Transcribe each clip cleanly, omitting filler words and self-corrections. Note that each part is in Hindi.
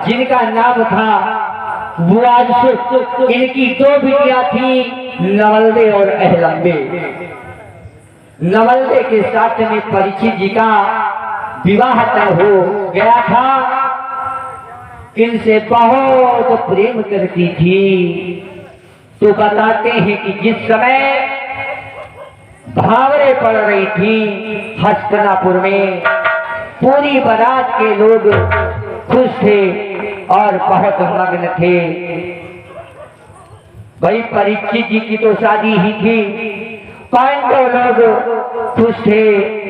जिनका नाम था वो आज से इनकी दो बिटिया थी, नवल्दे और अहलम्बे। नवल्दे के साथ में परीक्षित जी का विवाह तय हो गया था। इनसे बहुत प्रेम करती थी। तो बताते हैं कि जिस समय भावरे पड़ रही थी हस्तिनापुर में, पूरी बारात के लोग खुश थे और बहुत मग्न थे। भाई परीक्षित जी की तो शादी ही थी, पांडव लोग खुश थे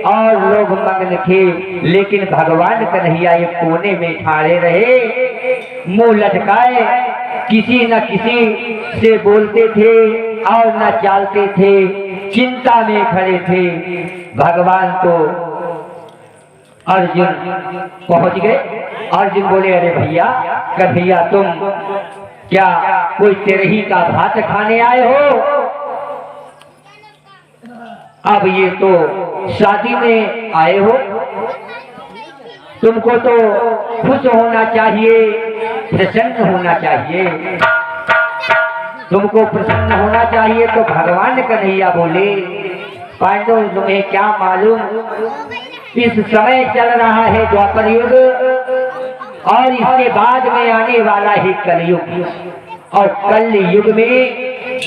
और लोग मग्न थे, लेकिन भगवान कन्हैया एक कोने में खड़े रहे, मुंह लटकाए, किसी न किसी से बोलते थे और न चालते थे, चिंता में खड़े थे। भगवान तो अर्जुन पहुंच गए। अर्जुन बोले, अरे भैया कन्हैया तुम क्या कोई तेरही का भात खाने आए हो? अब ये तो शादी में आए हो, तुमको तो खुश होना चाहिए, प्रसन्न होना चाहिए। तुमको प्रसन्न होना चाहिए। तो भगवान कन्हैया बोले, पांडव तुम्हें क्या मालूम, इस समय चल रहा है द्वापर युग और इसके बाद में आने वाला है कलयुग, और कल युग में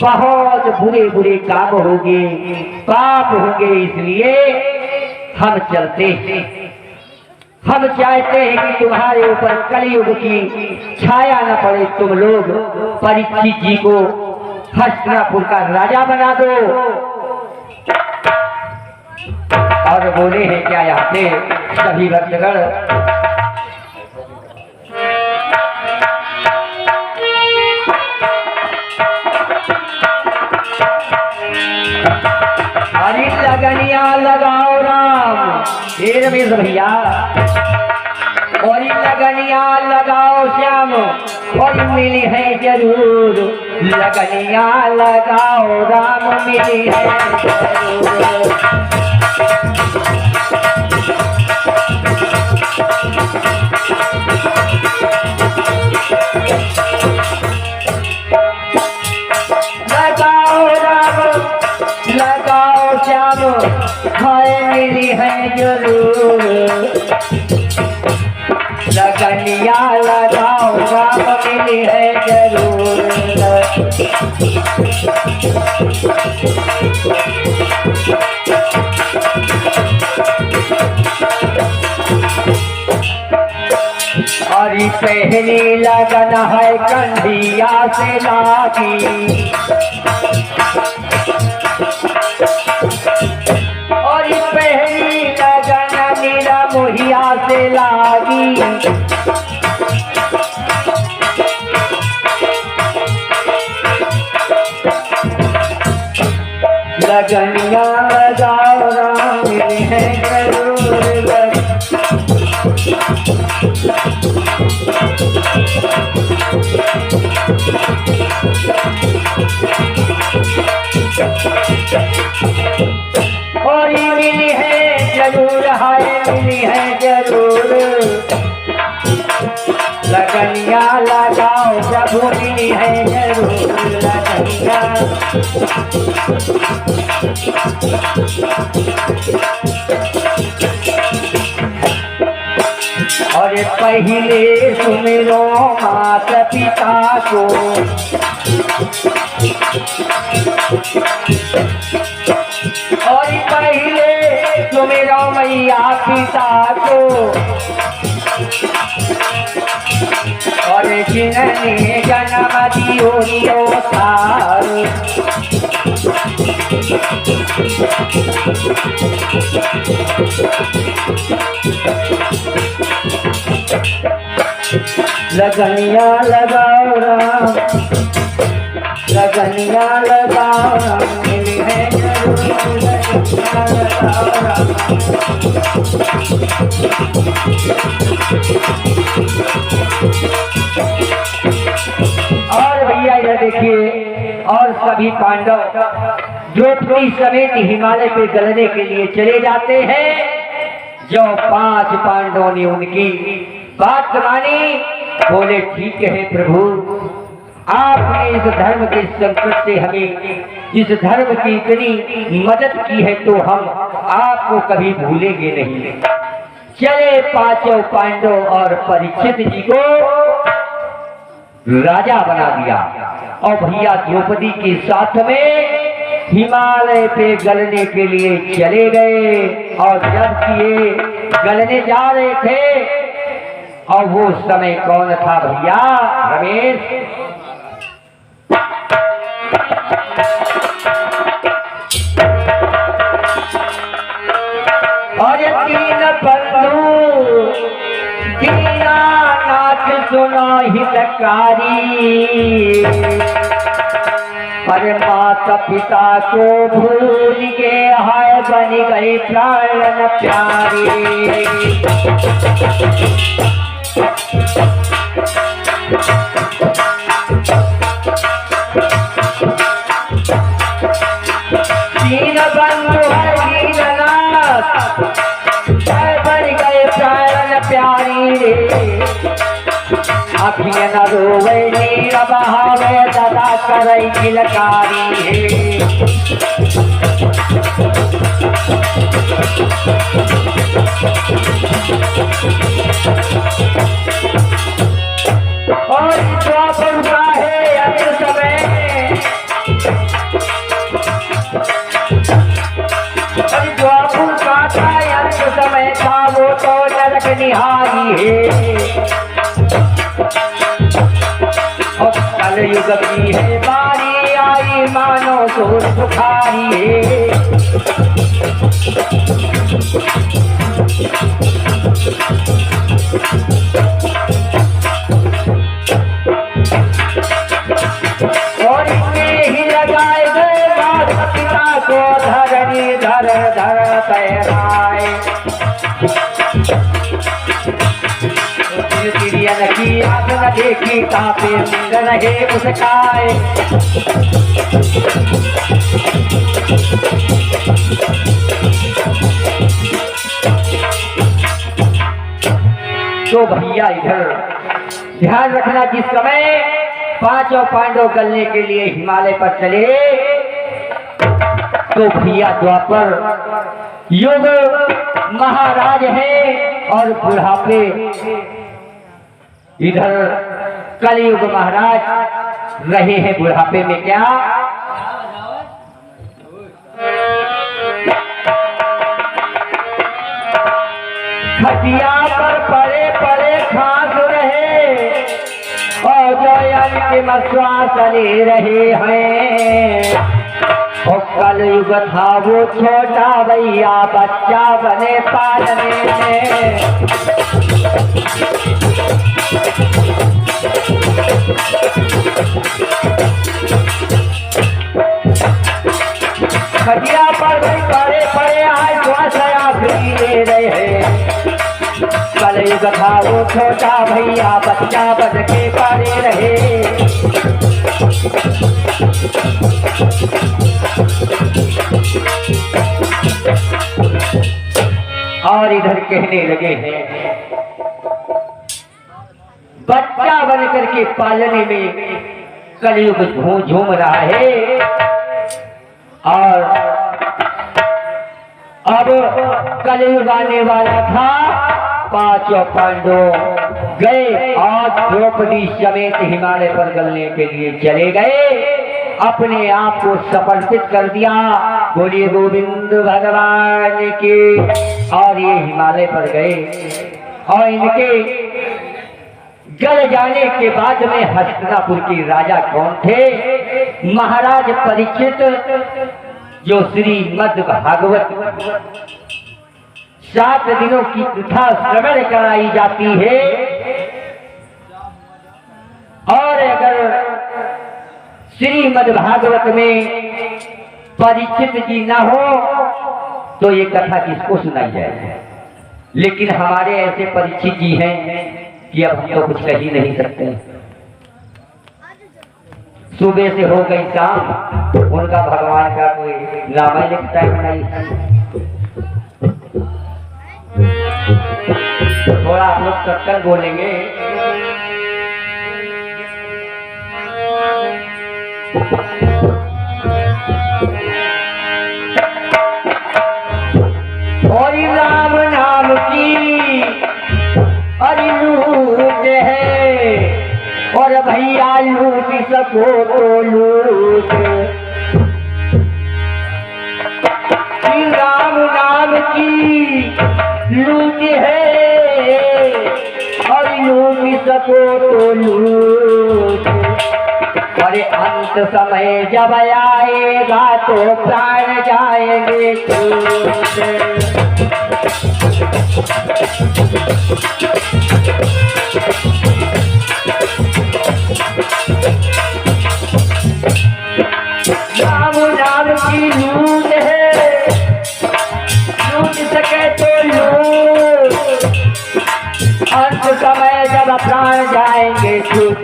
बहुत बुरे बुरे काम होंगे, पाप होंगे, इसलिए हम चलते हैं। हम चाहते हैं कि तुम्हारे ऊपर कलयुग की छाया न पड़े, तुम लोग परीक्षित जी को हस्तिनापुर का राजा बना दो। और बोले हैं क्या यहाँ पे सभी भक्तगण, हरी लगनिया लगाओ राम, हे रमेश भैया, और लगनिया लगाओ श्याम, और मिली है जरूर, लगनिया लगाओ राम, मिली है जरूर। लगाओ राम लगाओ श्याम, हाय मिली है जरूर, लगनिया लगाओ राम, मिली है जरूर। और पहली लगन है कंधिया से लागी, और पहली लगन मेरा मुहिया से लागी। लगनिया लगाओ राम, मिली है जरूर। और मिली है जरूर, हाय मिली है जरूर, लगनिया लगाओ जब मिली है जरूर, लगनिया। और पहले सुमिरो माता पिता को, और पहले सुमिरो मैया पिता को, और जिन्हें जन्म दियो थार, लगनिया लगाओ राम, लगनिया लगाओ राम, मिली है जरूर, लगनिया लगाओ राम। और भैया इधर देखिए, और सभी पांडव द्रौपदी समेत हिमालय पे गलने के लिए चले जाते हैं। जो 5 पांडवों ने उनकी बात मानी बोले ठीक है प्रभु, आपने इस धर्म के संकट से हमें, इस धर्म की इतनी मदद की है तो हम आपको कभी भूलेंगे नहीं। चले पांचों पांडव और परीक्षित जी को राजा बना दिया और भैया द्रौपदी के साथ में हिमालय पे गलने के लिए चले गए। और जब ये गलने जा रहे थे, और वो समय कौन था भैया रमेश? और तीन बंधु दीनानाथ सुनो हितकारी, पर माता पिता को भूल के हाय बन गई प्राण प्यारी। दीन बंधु है दीननाथ, बन गए प्राण प्यारी रे। अखियाँ न रोवे नीर बहावे, दादा करई किलकारी है। और द्वापर का है अंत समय, द्वापर का था अंत समय था, वो तो नरक निहारी है। और कलयुग की है बारी आई, मानो सोच बुखारी है। और इसमें ही लगाए गए माता पिता को धरनी धर धर पैराए। की आग न देखी तापे सिंग रहे उसकाए। तो भैया इधर ध्यान रखना, जिस समय पांचों पांडव गलने के लिए हिमालय पर चले, तो भैया द्वापर युग महाराज है और बुढ़ापे इधर कलयुग महाराज रहे हैं बुढ़ापे में। क्या खटिया पर पड़े पड़े खास रहे, और जयन के मश्वास ले रहे हैं। और कलयुग था वो छोटा भैया, बच्चा बने पालने में। खटिया पर पड़े पड़े आए श्वासया भी ले रहे। कलयुग था वो छोटा भैया, बच्चा बन के पड़े रहे। और इधर कहने लगे हैं, बच्चा बन करके पालने में कलयुग झूम रहा है। और अब कलयुग आने वाला था। पांचों पांडव गए और द्रौपदी समेत हिमालय पर गलने के लिए चले गए, अपने आप को समर्पित कर दिया। बोलिए गोविंद भगवान की। और ये हिमालय पर गए और इनके गल जाने के बाद में हस्तिनापुर की राजा कौन थे? महाराज परीक्षित, जो श्रीमद् भागवत 7 दिनों की कथा श्रवण कराई जाती है। और अगर श्रीमद् भागवत में परीक्षित जी ना हो तो ये कथा किसको सुनाई जाए? लेकिन हमारे ऐसे परीक्षित जी हैं कि अब हम तो कुछ कह ही नहीं सकते। सुबह से हो गई शाम, उनका भगवान का कोई नाम ही लिखता नहीं। थोड़ा आप लोग सत्संग बोलेंगे और राम नाम की अरे लूट है, और भैया लूट सको तो लूट। राम नाम की लूट है, और लूट सको तो लूट। अरे अंत समय जब आएगा तो प्राण जाएंगे छूट। राम नाम की लूट है, लूट सके तो लूट। अंत समय जब प्राण जाएंगे छूट।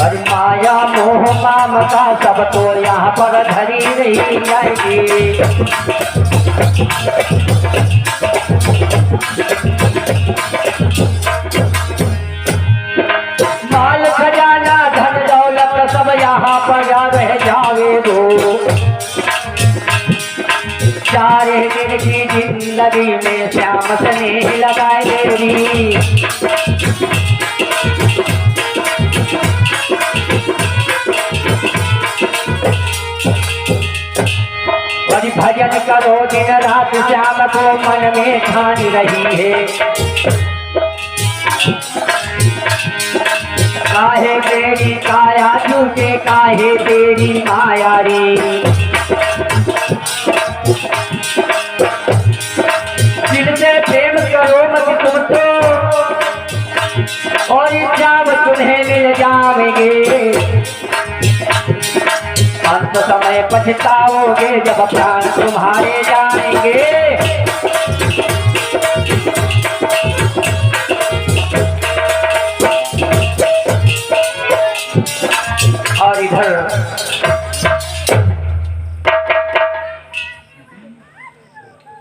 पर माया मोह ममता सब तो यहाँ पर धरी नहीं जाएगी। माल खजाना धन दौलत सब यहाँ पर रह जावेगो। चारे दिन की जिंदगी में श्याम स्नेह लगाएगी। भजन करो दिन रात श्याम को मन में ठान रही है। काहे तेरी काया झूठे काहे तेरी माया रे। दिल से प्रेम करो मत तुम तो, और श्याम तुम्हें मिल जाएंगे। अंत समय पछताओगे जब प्राण तुम्हारे जाएंगे। और इधर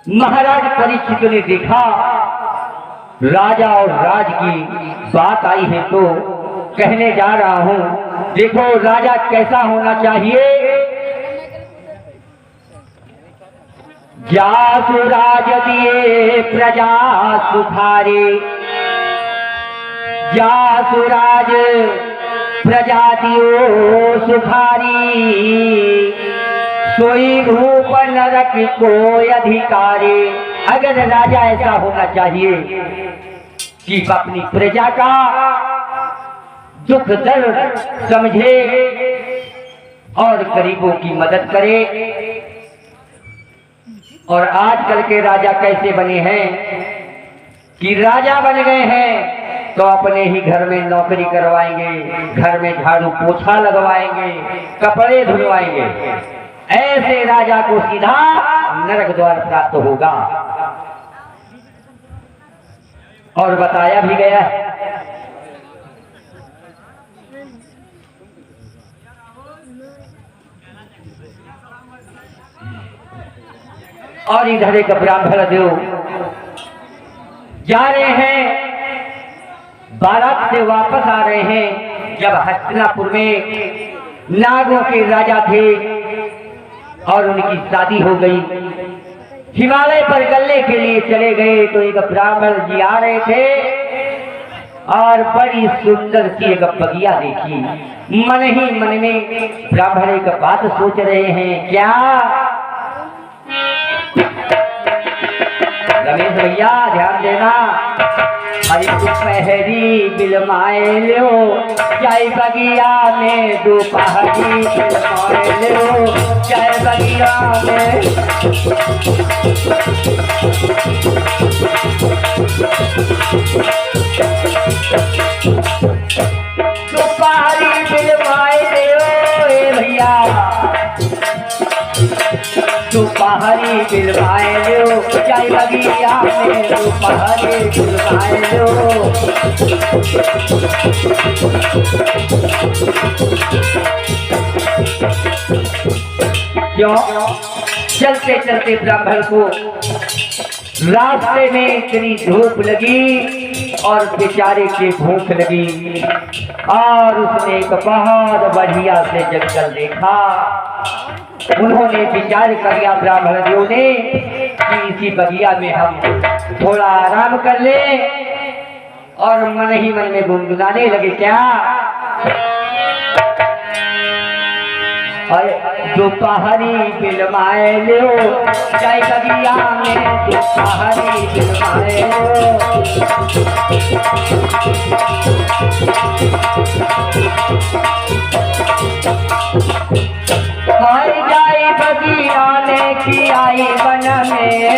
महाराज परीक्षित ने देखा राजा और राज की बात आई है तो कहने जा रहा हूं। देखो राजा कैसा होना चाहिए। जासु राज दिए प्रजा सुखारे, जासु राज प्रजा दियो सुखारी। सोई भूप नरक को अधिकारी। अगर राजा ऐसा होना चाहिए कि अपनी प्रजा का दुख दर्द समझे और गरीबों की मदद करे। और आजकल के राजा कैसे बने हैं कि राजा बन गए हैं तो अपने ही घर में नौकरी करवाएंगे, घर में झाड़ू पोछा लगवाएंगे, कपड़े धुलवाएंगे। ऐसे राजा को सीधा नरक द्वार प्राप्त होगा। और बताया भी गया है और इधर एक ब्राह्मण देव जा रहे हैं, बारात से वापस आ रहे हैं। जब हस्तिनापुर में नागों के राजा थे और उनकी शादी हो गई, हिमालय पर गले के लिए चले गए तो एक ब्राह्मण जी आ रहे थे और बड़ी सुंदर सी एक बगिया देखी। मन ही मन में ब्राह्मण एक बात सोच रहे हैं, क्या रमेश भैया ध्यान देना। अरे दोपहरी बिलमाए लो, चाय बगिया में दोपहरी बिलमाए लो, चाय बगिया में। दोपहरी बिलमाए लो भैया, दोपहरी बिलवाए लो, चाय बगिया में दोपहरी बिलवाए लो। क्यों? चलते चलते ब्राह्मण को रास्ते में इतनी धूप लगी और बेचारे की भूख लगी और उसने एक बहुत बढ़िया से जंगल देखा। उन्होंने विचार कर लिया ब्राह्मणों ने कि इसी बगिया में हम थोड़ा आराम कर ले और मन ही मन में गुनगुनाने लगे क्या, दोपहरी बिलमाए लो जय बगिया में, दोपहरी बिलमाए लो। जाई बगिया ने की आई वन में,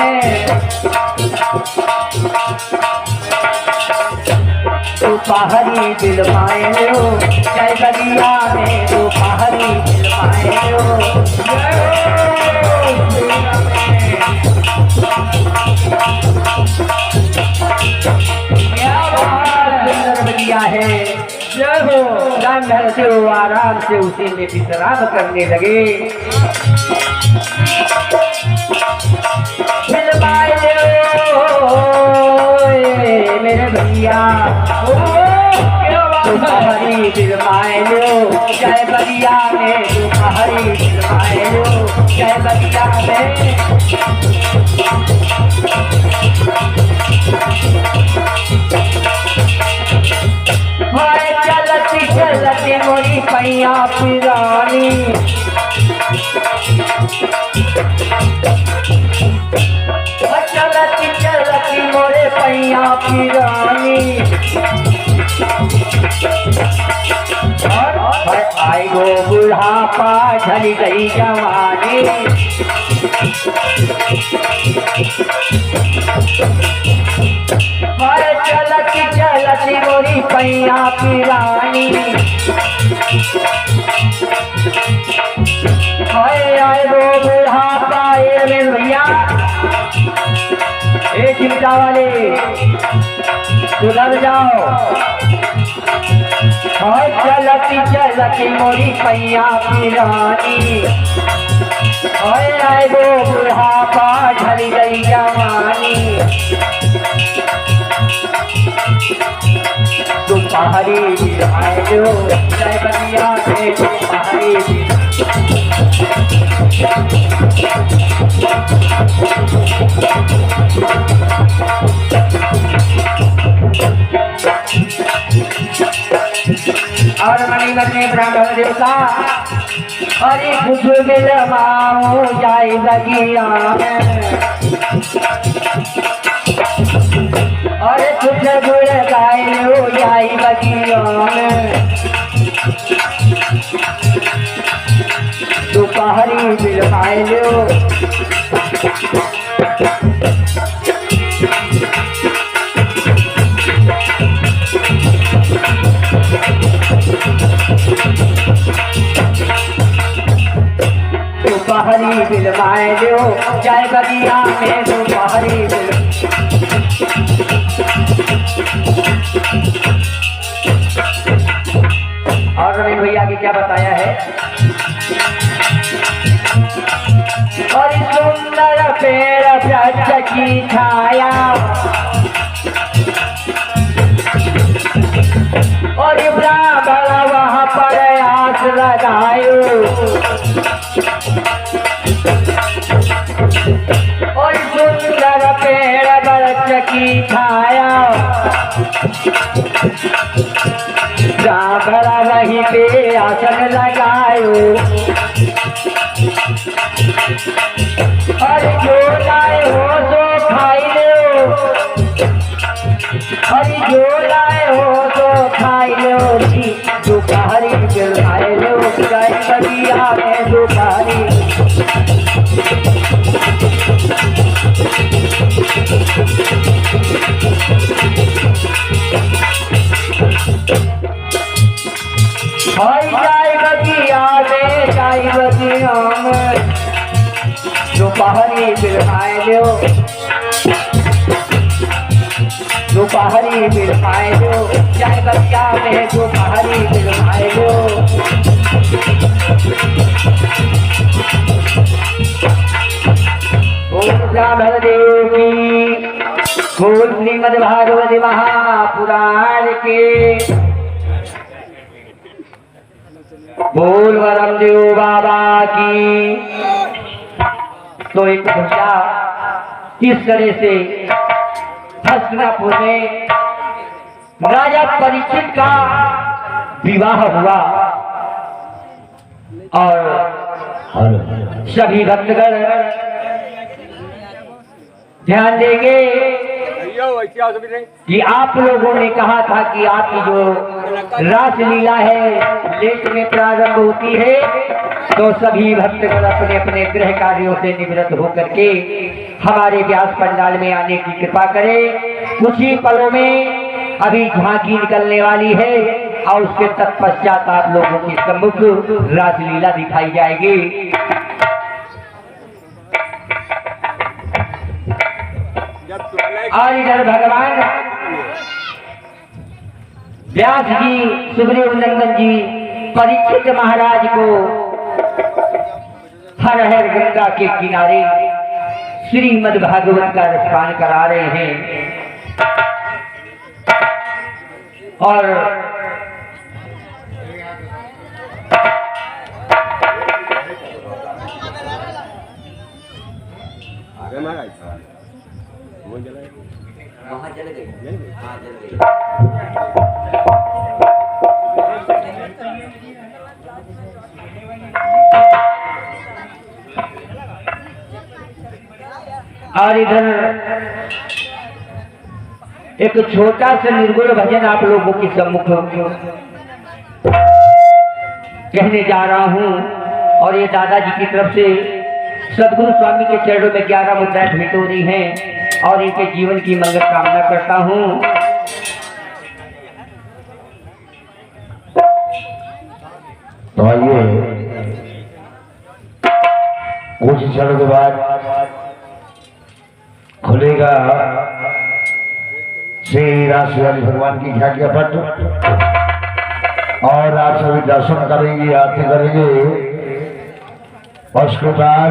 दोपहरी बिलमाए लो जय बगिया में, दोपहरी बिलमाए लो। क्या सुंदर बगिया है, जय हो। रामधर से वो आराम से उसी में विश्राम करने लगे। बिलमाए लो मेरे भैया, दोपहरी बिलमाए लो जय बगिया में, दोपहरी बिलमाए लो जय बगिया में। चलती चलती मोरी पैया पुरानी, चलती चलती मोरे पैया पुरानी, आई गो बुढ़ापा ढल गई जवानी। चलती चलती मोरी पैया पुरानी, आए गो बुढ़ापा ये भैया। ए चिंता वाले सुधर जाओ। चलती चलती मोरी पैया पुरानी, आए गो बुढ़ापा ढल गई जवानी। दोपहरी बिलमाए लो जय बगिया में, दोपहरी और मणिमत में ब्राह्मण देवता अरे कुछ बिलमाओ जाए बगिया में, अरे कुछ गुड़ गाय लो जाए बगिया में। दोपहरी बिलमाए लो दोपहरी बिलमाए लो जय बगिया में, दोपहरी और रवीन भैया की क्या बताया है। और सुंदर पेड़ वृक्ष की छाया, और ब्राह्मण वहाँ पर आस लगायो, और सुंदर पेड़ वृक्ष की छाया, ब्राह्मण वहीं पे आसन लगायो। और जो लाए हो तो खाई लो, और जो लाए हो तो खाई लो जी। दोपहरी बिलमाए लो जय बगिया में, दोपहरी जाए बगिया में, जाए बगिया में। दोपहरी बिलमाए लो, दोपहरी बिलमाए लो जय बगिया में, दोपहरी बिलमाए लो। ओम राम देव की, बोल श्रीमद् भागवत महापुराण। बोल वरमदेव बाबा की। तो एक भैया किस तरह से हस्तिनापुर में राजा परीक्षित का विवाह हुआ और सभी भक्तगण ध्यान देंगे कि आप लोगों ने कहा था कि आपकी जो रासलीला है लेट में प्रारंभ होती है, तो सभी भक्तगण अपने अपने गृह कार्यों से निवृत्त होकर के हमारे व्यास पंडाल में आने की कृपा करें। कुछ ही पलों में अभी झांकी निकलने वाली है और उसके तत्पश्चात आप लोगों के सम्मुख रासलीला दिखाई जाएगी। और इधर भगवान व्यास जी सुग्रीव नंदन जी परीक्षित महाराज को हर हर गंगा के किनारे श्रीमद् भागवत का रसपान करा रहे हैं। और वहाँ चले गए, हाँ चले गए। और इधर एक छोटा सा निर्गुण भजन आप लोगों के सम्मुख कहने जा रहा हूं। और ये दादाजी की तरफ से सदगुरु स्वामी के चरणों में 11 मुद्राएं भेंट हो रही हैं और इनके जीवन की मंगल कामना करता हूं। तो आइए कुछ क्षण के बाद खुलेगा श्री राशिवाली भगवान की झांकिया पट और आप सभी दर्शन करेंगे, आरती करेंगे। और उसके बाद